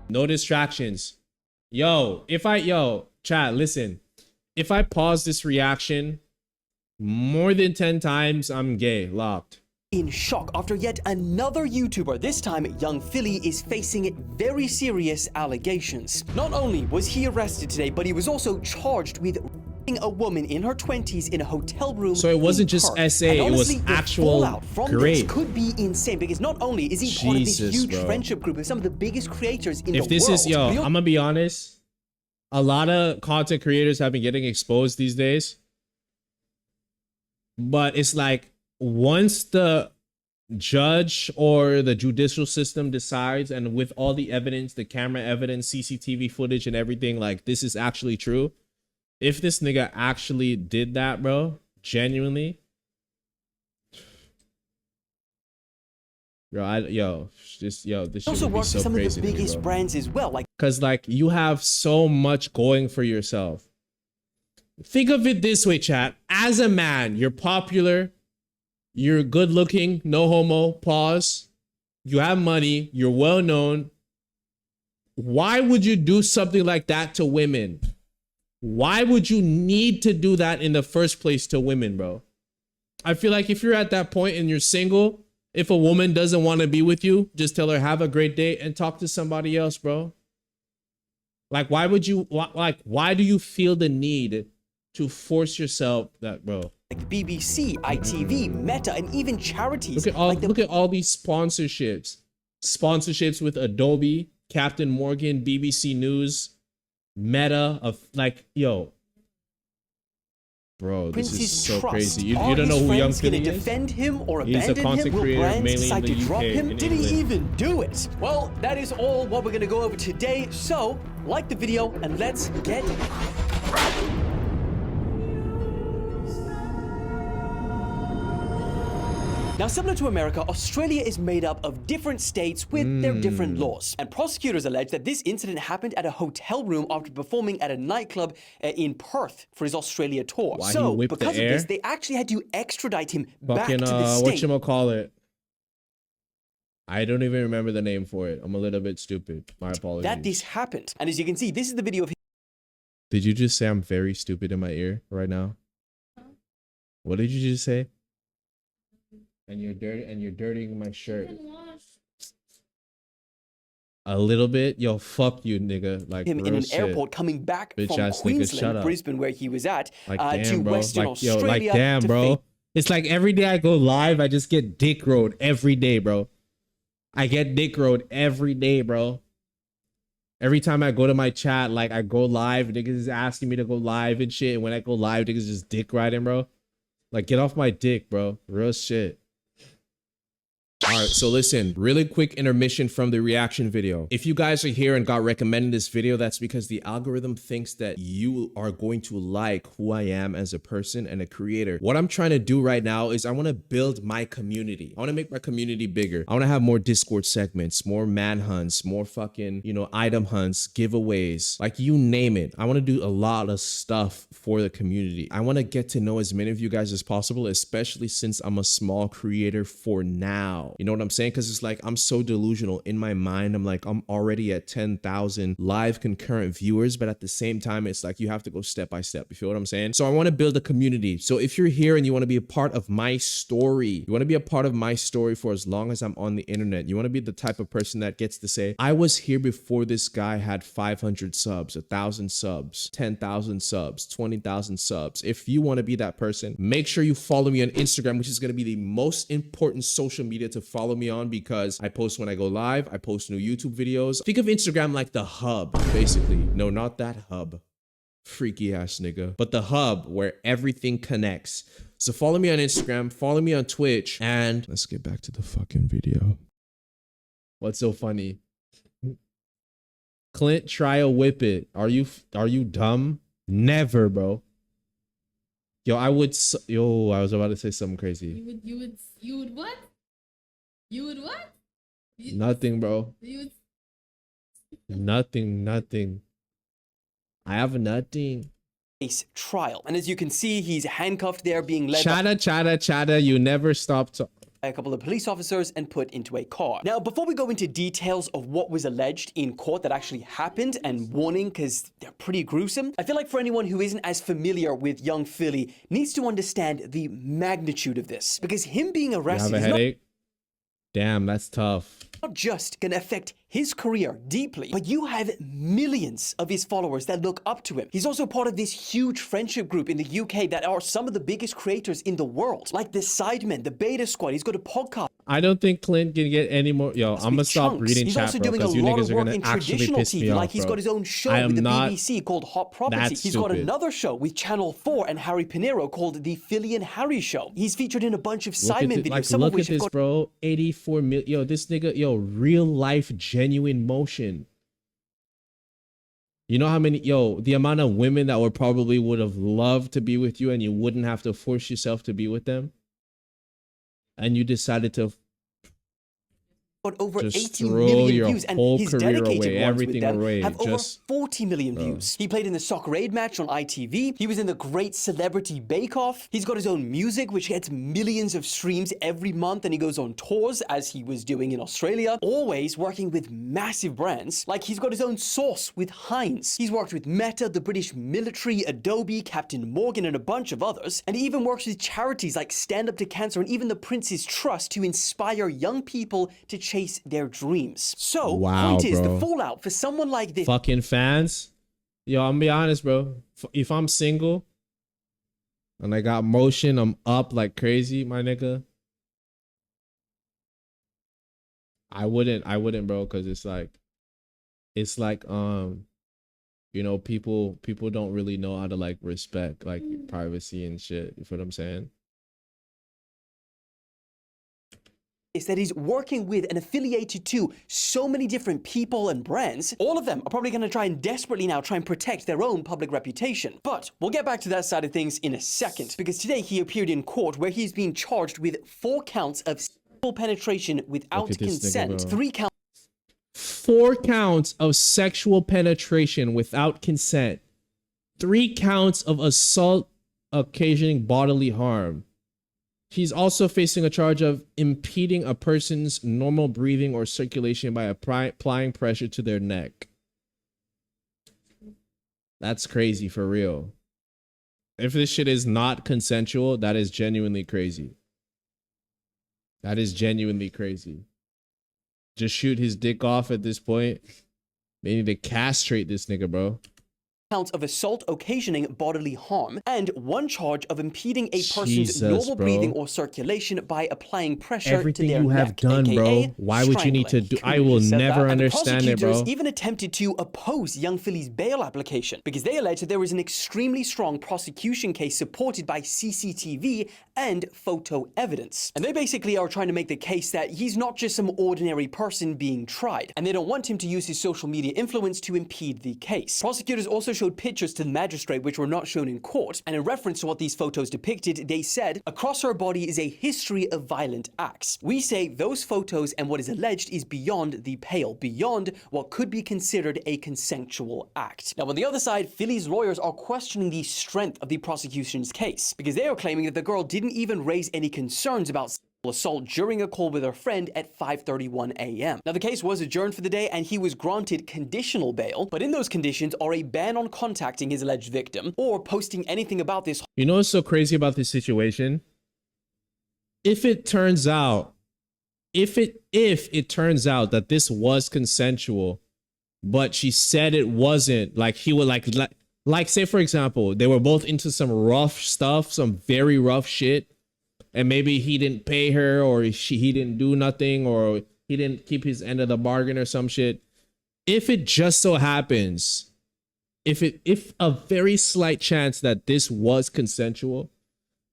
No distractions. Chat, listen. If I pause this reaction more than 10 times, I'm gay. Locked. In shock after yet another YouTuber, this time Young Philly, is facing very serious allegations. Not only was he arrested today, but he was also charged with raping a woman in her 20s in a hotel room. So it wasn't in just Perth. SA, And it was honestly, the actual fallout from great. this could be insane, because not only is he part of this Jesus, huge bro. friendship group with some of the biggest creators in If the this world. is, yo, I'm gonna be honest. A lot of content creators have been getting exposed these days. But it's like, once the judge or the judicial system decides, and with all the evidence, the camera evidence, CCTV footage and everything, like, this is actually true. If this nigga actually did that, bro, genuinely, this shit also would be works so for some of crazy the to me, biggest bro. brands as well, like Cause like, you have so much going for yourself. Think of it this way, chat. As a man, you're popular, you're good looking, no homo, pause. You have money, you're well known. Why would you do something like that to women? Why would you need to do that in the first place to women, bro? I feel like if you're at that point and you're single, if a woman doesn't want to be with you, just tell her have a great day and talk to somebody else, bro. Like, why would you, why do you feel the need to force yourself that, bro? the BBC, ITV, Meta, and even charities. Look at all, like the look at all these sponsorships. Sponsorships with Adobe, Captain Morgan, BBC News, Meta, of like, yo. Bro, this Prince's is so trust. crazy. You Are don't know his who Young friends gonna Philly is? defend him or He's a abandon content him? Will creator, brands mainly in decide the to drop UK him? and Did he England. even do it? Well, that is all what we're gonna go over today. So, like the video and let's get Now, similar to America, Australia is made up of different states with their different laws. And prosecutors allege that this incident happened at a hotel room after performing at a nightclub in Perth for his Australia tour. Why he So, whipped the because of air? this, they actually had to extradite him back Fucking, to the state. whatchamacallit. I don't even remember the name for it. I'm a little bit stupid. My apologies. That this happened. And as you can see, this is the video of him. Did you just say I'm very stupid in my ear right now? What did you just say? And you're dirtying my shirt. A little bit? Yo, fuck you, nigga. Like, Him in real an shit. airport coming back Bitch from ass nigga, shut Queensland, up. Brisbane, where he was at, Like, to damn, bro. Western Like, yo, Australia. like, damn, to bro. face It's like every day I go live, I just get dick road every day, bro. I get dick road every day, bro. Every time I go to my chat, like, I go live, niggas is asking me to go live and shit. And when I go live, niggas just dick riding, bro. Like, get off my dick, bro. Real shit. All right, so listen, really quick intermission from the reaction video. If you guys are here and got recommended this video, that's because the algorithm thinks that you are going to like who I am as a person and a creator. What I'm trying to do right now is I want to build my community. I want to make my community bigger. I want to have more Discord segments, more manhunts, more fucking, you know, item hunts, giveaways, like you name it. I want to do a lot of stuff for the community. I want to get to know as many of you guys as possible, especially since I'm a small creator for now. You know what I'm saying? Because it's like, I'm so delusional in my mind. I'm like, I'm already at 10,000 live concurrent viewers, but at the same time, it's like you have to go step by step. You feel what I'm saying? So I want to build a community. So if you're here and you want to be a part of my story, you want to be a part of my story for as long as I'm on the internet, you want to be the type of person that gets to say, I was here before this guy had 500 subs, 1,000 subs, 10,000 subs, 20,000 subs. If you want to be that person, make sure you follow me on Instagram, which is going to be the most important social media to follow me on, because I post when I go live, I post new YouTube videos. Think of Instagram like the hub, basically. No, not that hub. Freaky ass nigga. But the hub where everything connects. So follow me on Instagram, follow me on Twitch, and let's get back to the fucking video. What's so funny? Clint, try a whip it. Are you dumb? Never, bro. Yo, I was about to say something crazy. You would what? You would what? Nothing, bro. You would... Nothing. I have nothing. Trial. And as you can see, he's handcuffed there being led Chatta, you never stop a couple of police officers and put into a car. Now, before we go into details of what was alleged in court that actually happened, and warning, because they're pretty gruesome, I feel like for anyone who isn't as familiar with young Philly needs to understand the magnitude of this, because him being You arrested have a is headache? Damn, that's tough. not just going to affect his career deeply, but you have millions of his followers that look up to him. He's also part of this huge friendship group in the UK that are some of the biggest creators in the world, like the Sidemen, the Beta Squad. He's got a podcast. I don't think Clint can get any more. Yo, I'm gonna stop chunks. reading He's chat, also bro, doing a because you lot niggas of are work gonna in actually traditional piss me TV, off, like he's bro. got his own show I with the am not BBC called Hot Property. that He's got stupid. another show with Channel 4 and Harry Pinero called The Philly and Harry Show. He's featured in a bunch of Look at Simon it, videos, like, some of look which at have this, got bro. 84 million. Yo, this nigga, yo, real life, genuine motion. You know how many, yo, the amount of women that would have loved to be with you and you wouldn't have to force yourself to be with them. And you decided to over just 80 throw million your views, and whole his career dedicated away, ones everything with them away, have just- over 40 million views. He played in the Soccer Aid match on ITV. He was in the Great Celebrity Bake Off. He's got his own music, which gets millions of streams every month, and he goes on tours, as he was doing in Australia, always working with massive brands. Like, he's got his own sauce with Heinz. He's worked with Meta, the British military, Adobe, Captain Morgan, and a bunch of others. And he even works with charities like Stand Up to Cancer and even the Prince's Trust to inspire young people to chase their dreams. So, Wow, point is, bro. the fallout for someone like this fucking fans. Yo, I'm gonna be honest, bro. If I'm single and I got motion, I'm up like crazy, my nigga. I wouldn't, bro, because it's like, you know, people don't really know how to like respect like privacy and shit. You feel what I'm saying? is that he's working with and affiliated to so many different people and brands. All of them are probably going to try and desperately now try and protect their own public reputation. But we'll get back to that side of things in a second, because today he appeared in court where he's being charged with 4 counts of sexual penetration without at this nigga, consent, bro. 3 counts 4 counts of sexual penetration without consent, 3 counts of assault occasioning bodily harm. He's also facing a charge of impeding a person's normal breathing or circulation by applying pressure to their neck. That's crazy for real. If this shit is not consensual, that is genuinely crazy. That is genuinely crazy. Just shoot his dick off at this point. They need to castrate this nigga, bro. counts of assault occasioning bodily harm, and 1 charge of impeding a person's Jesus, normal bro. breathing or circulation by applying pressure Everything to their you have neck, done, aka bro. Why would you need to do? strangling. I will Couldn't have said never that. And the understand it, prosecutors bro. even attempted to oppose young Philly's bail application because they alleged that there was an extremely strong prosecution case supported by CCTV and photo evidence. And they basically are trying to make the case that he's not just some ordinary person being tried, and they don't want him to use his social media influence to impede the case. Prosecutors also showed pictures to the magistrate which were not shown in court, and in reference to what these photos depicted, they said, across her body is a history of violent acts. We say those photos and what is alleged is beyond the pale, beyond what could be considered a consensual act. Now, on the other side, Philly's lawyers are questioning the strength of the prosecution's case, because they are claiming that the girl didn't even raise any concerns about sexual assault during a call with her friend at 5:31 a.m. Now, the case was adjourned for the day and he was granted conditional bail, but in those conditions are a ban on contacting his alleged victim or posting anything about this. You know what's so crazy about this situation? If it turns out that this was consensual, but she said it wasn't, like he would like say for example, they were both into some rough stuff, some very rough shit, and maybe he didn't pay her or he didn't do nothing or he didn't keep his end of the bargain or some shit. If it just so happens, if a very slight chance that this was consensual,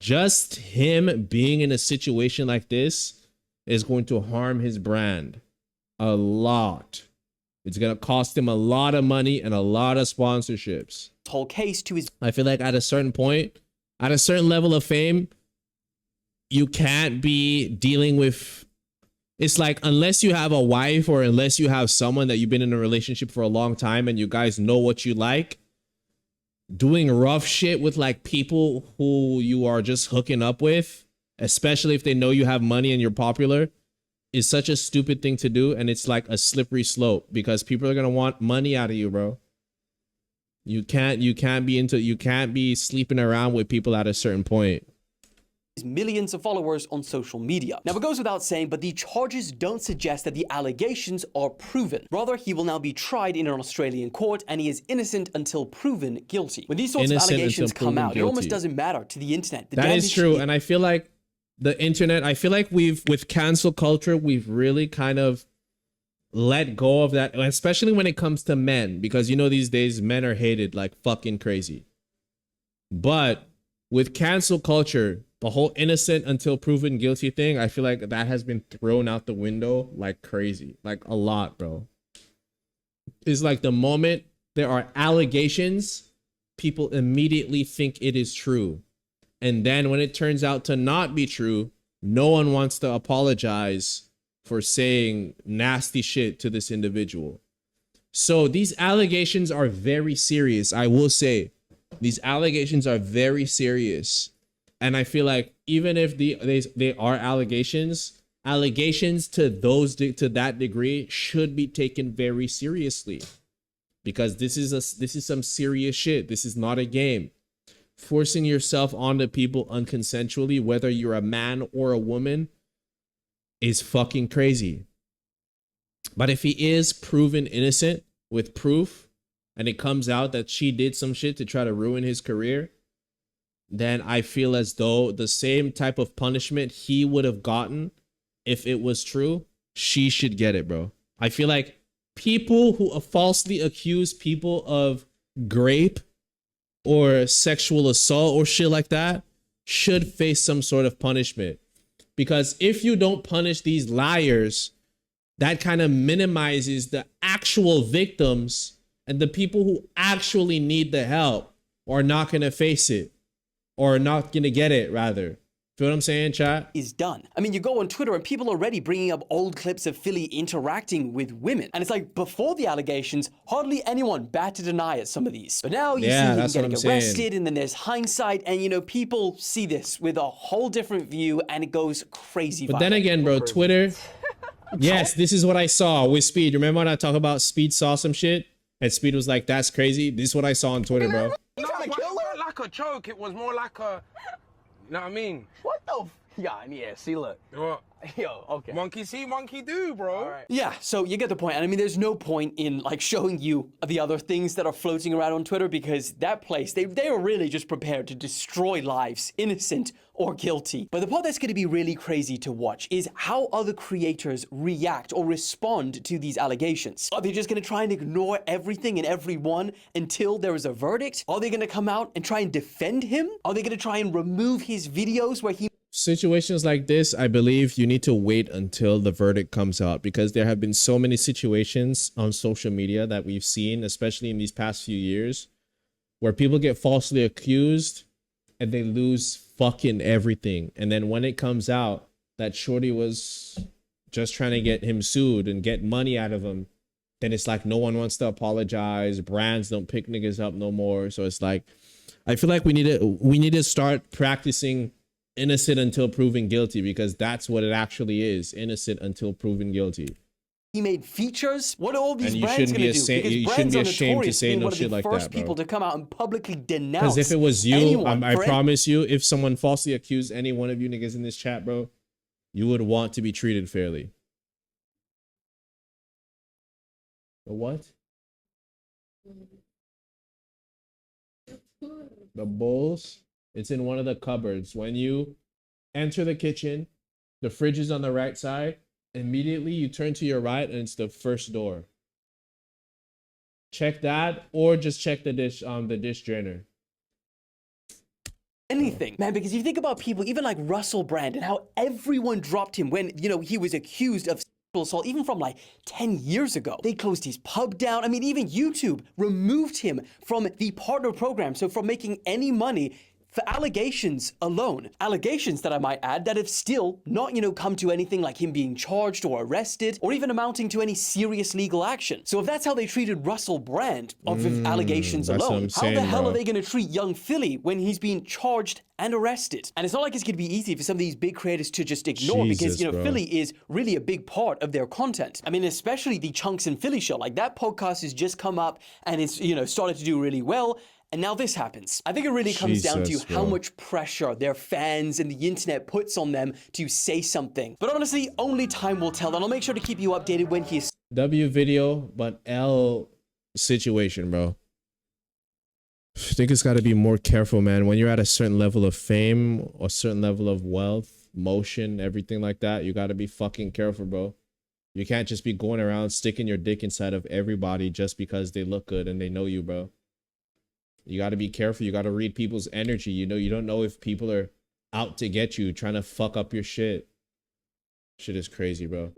just him being in a situation like this is going to harm his brand a lot. It's going to cost him a lot of money and a lot of sponsorships. Whole case to his I feel like at a certain point, at a certain level of fame, you can't be dealing with, it's like, unless you have a wife or unless you have someone that you've been in a relationship for a long time and you guys know what you like, doing rough shit with like people who you are just hooking up with especially if they know you have money and you're popular, is such a stupid thing to do. And it's like a slippery slope because people are going to want money out of you, bro. You can't be sleeping around with people at a certain point. Millions of followers on social media. Now, it goes without saying, but the charges don't suggest that the allegations are proven. Rather, he will now be tried in an Australian court, and he is innocent until proven guilty. When these sorts of allegations come out, it almost doesn't matter to the internet. That is true, and I feel like the internet, I feel like with cancel culture, we've really kind of let go of that, especially when it comes to men, because you know these days men are hated like fucking crazy. But with cancel culture, the whole innocent until proven guilty thing, I feel like that has been thrown out the window like crazy, like a lot, bro. It's like the moment there are allegations, people immediately think it is true. And then when it turns out to not be true, no one wants to apologize for saying nasty shit to this individual. So these allegations are very serious. I will say these allegations are very serious. And I feel like even if they are allegations to that degree should be taken very seriously, because this is some serious shit. This is not a game. Forcing yourself onto people unconsensually, whether you're a man or a woman, is fucking crazy. But if he is proven innocent with proof, and it comes out that she did some shit to try to ruin his career, then I feel as though the same type of punishment he would have gotten if it was true, she should get it, bro. I feel like people who falsely accuse people of rape or sexual assault or shit like that should face some sort of punishment. Because if you don't punish these liars, that kind of minimizes the actual victims, and the people who actually need the help are not going to face it. Or not gonna get it, rather. Feel what I'm saying, chat? Is done. I mean, you go on Twitter and people are already bringing up old clips of Philly interacting with women. And it's like, before the allegations, hardly anyone batted an eye at some of these. But now you see him getting arrested, and then there's hindsight, and you know, people see this with a whole different view, and it goes crazy. But then again, bro, Twitter, yes, this is what I saw with Speed. Remember when I talk about Speed saw some shit? And Speed was like, that's crazy. This is what I saw on Twitter, bro. No, it wasn't like a joke. It was more like a, you know what I mean? What the yeah, see, look. What? Yo, okay. Monkey see, monkey do, bro. All right. Yeah, so you get the point. And I mean, there's no point in like showing you the other things that are floating around on Twitter, because that place, they are really just prepared to destroy lives, innocent or guilty. But the part that's going to be really crazy to watch is how other creators react or respond to these allegations. Are they just going to try and ignore everything and everyone until there is a verdict? Are they going to come out and try and defend him? Are they going to try and remove his videos where he... Situations like this, I believe you need to wait until the verdict comes out, because there have been so many situations on social media that we've seen, especially in these past few years, where people get falsely accused and they lose fucking everything. And then when it comes out that Shorty was just trying to get him sued and get money out of him, then it's like no one wants to apologize. Brands don't pick niggas up no more. So it's like, I feel like we need to start practicing innocent until proven guilty, because that's what it actually is. Innocent until proven guilty. He made features. What are all these And you brands shouldn't going be to do? Because you brands shouldn't be are ashamed to notorious say being no one of shit the like first that, bro. people to come out and publicly denounce. Because if it was you, anyone I for promise you, if someone falsely accused any one of you niggas in this chat, bro, you would want to be treated fairly. The what? The bowls? It's in one of the cupboards. When you enter the kitchen, the fridge is on the right side. Immediately you turn to your right and it's the first door. Check that, or just check the dish drainer. anything, man, because you think about people, even like Russell Brand, and how everyone dropped him when, you know, he was accused of sexual assault, even from like 10 years ago. They closed his pub down. I mean, even YouTube removed him from the partner program. So from making any money for allegations alone. Allegations that I might add that have still not, come to anything like him being charged or arrested or even amounting to any serious legal action. So if that's how they treated Russell Brand off of allegations that's what alone, I'm how saying, the hell bro. are they going to treat young Philly when he's being charged and arrested? And it's not like it's going to be easy for some of these big creators to just ignore because, Jesus, bro. Philly is really a big part of their content. I mean, especially the Chunks and Philly show. Like, that podcast has just come up and it's, started to do really well. And now this happens. I think it really comes down to Jesus, how bro. much pressure their fans and the internet puts on them to say something. But honestly, only time will tell, and I'll make sure to keep you updated when he is W video, but L situation, bro. I think it's got to be more careful, man. When you're at a certain level of fame or certain level of wealth, motion, everything like that, you got to be fucking careful, bro. You can't just be going around sticking your dick inside of everybody just because they look good and they know you, bro. You got to be careful. You got to read people's energy. You don't know if people are out to get you, trying to fuck up your shit. Shit is crazy, bro.